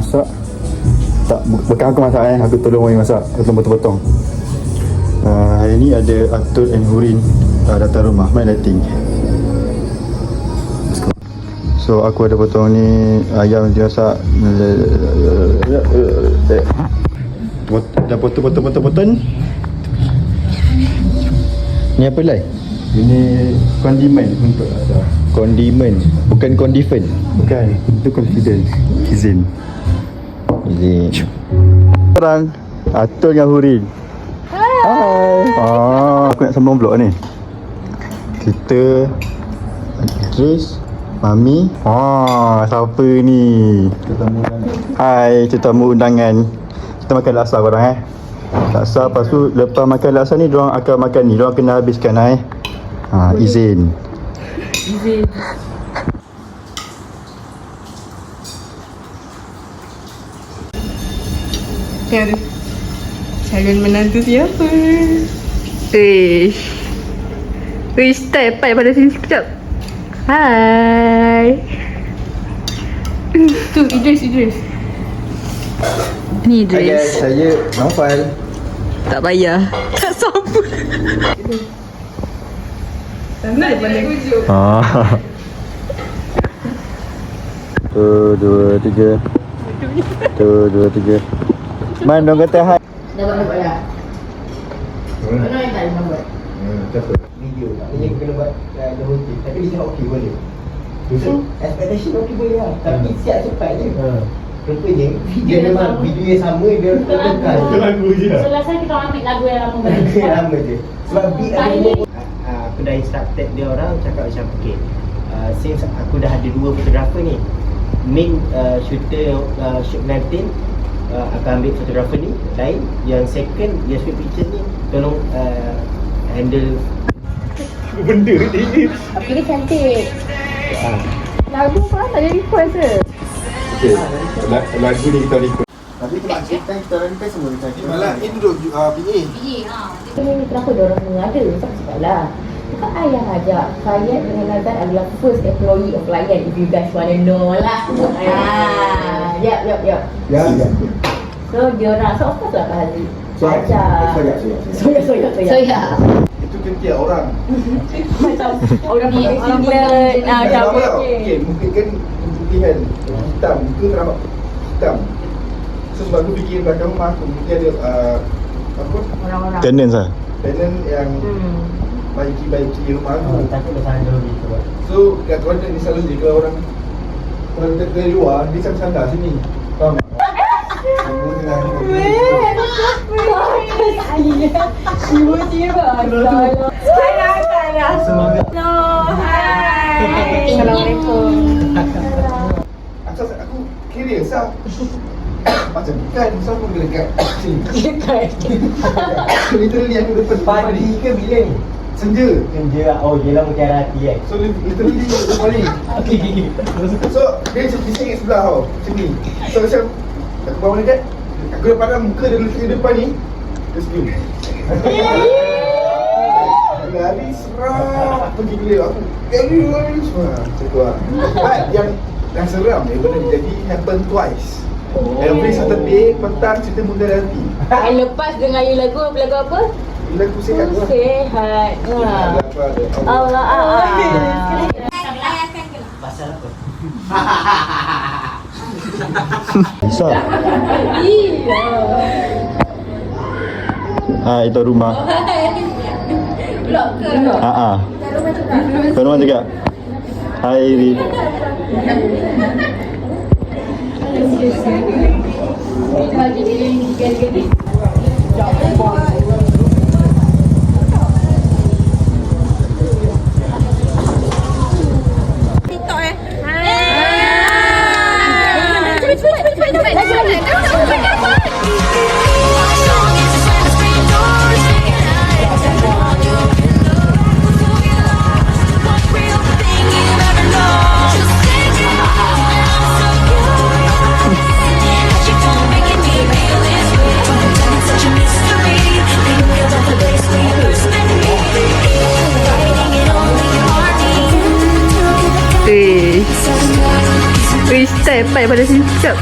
masak. Tak, bukan aku masak aku tolong Wai masak. Aku tolong potong-potong. Hari ni ada Atul and Hurin datang rumah, main lighting. Let's go. So aku ada potong ni ayam dia masak. Dah potong. Ni apa lai? Ini kondimen untuk ada. Kondimen, bukan kondifen. Bukan, itu confident. Izin. Orang Atul dengan Hurin. Hai. Aku nak sambung vlog ni. Kita Idris, Mami. Siapa ni? Hai, tetamu undangan. Kita makan laksa korang laksa, lepas tu lepas makan laksa ni diorang akan makan ni. Diorang kena habiskan izin. Calon menantu siapa? Step pada sini sekejap. Hai. Tu Idris. Ni Idris. Hai guys, saya Naufal. Tak payah. Tak sopan. Nak balik kujuk. 1, 2, 3. 1, 2, 3. Man, dong kata hai. Dapat dah. Mana yang tak nak buat? Siapa? Video. Maknanya kena buat the whole thing. Tapi dia cakap okey boleh. Expectation okey boleh lah. Tapi siap cepat je. Rupanya video memang video yang sama dia tekan. Lagu je. So last time kita ambil lagu yang lama balik. Lagu yang lama je. Sebab beat ada aku dah instructed dia orang cakap macam okay. Since aku dah ada 2 fotografer ni. Main shooter shoot 19 akan ambil fotografer ni lain. Yang second dia sweep pictures ni tolong handle Benda ni. Tapi dia cantik. Lagu korang tak jadi request ke? Okay, lagu ni kita record. tapi sebab kita orang ni semua kita Malah ini duduk pilih. Ini kenapa diorang mengada? Siapa cakap lah. Bukan I yang ajak. Fayad dengan Nazan adalah first employee of Lion. If you guys wanna know lah. Yap. ya. So diorang, so of course lah Pak Haziq Soya. Soya. Itu ketiak orang. Macam orang macam Okey, mungkin kan pilihan hitam, muka nampak hitam. So sebab aku fikir belakang rumah aku mungkin ada apa? orang-orang Tenants lah. tenant yang baiki rumah aku. Tapi bersandar gitu. So kat content ni selalu kalau orang dari luar dia sandar sini. Faham tak? Aku tengah Assalamualaikum. aku curious lah. Macam kan sama ke dekat sini. Literally aku depan Pagi ke bila ni? senja. Senja. Oh, yelah mungkin arah hati kan. So literally depan ni. So dia sini sebelah tau. Sini. So macam aku bawa dekat, aku dah pandang muka dia di depan ni. Dia senyum. Lari serap pergi beliau aku. Lari semua. Macam tu lah. But yang seram ni benda ni jadi happen twice. Every Saturday petang cerita Bunda Ranti. Lepas dengar you lagu apa? Bila aku sihat tu. Sehat. Allah. Pasal apa? Bisa. Itu rumah. Blok ke? Kau rumah juga. Hai Ri. Step pada sini sekejap.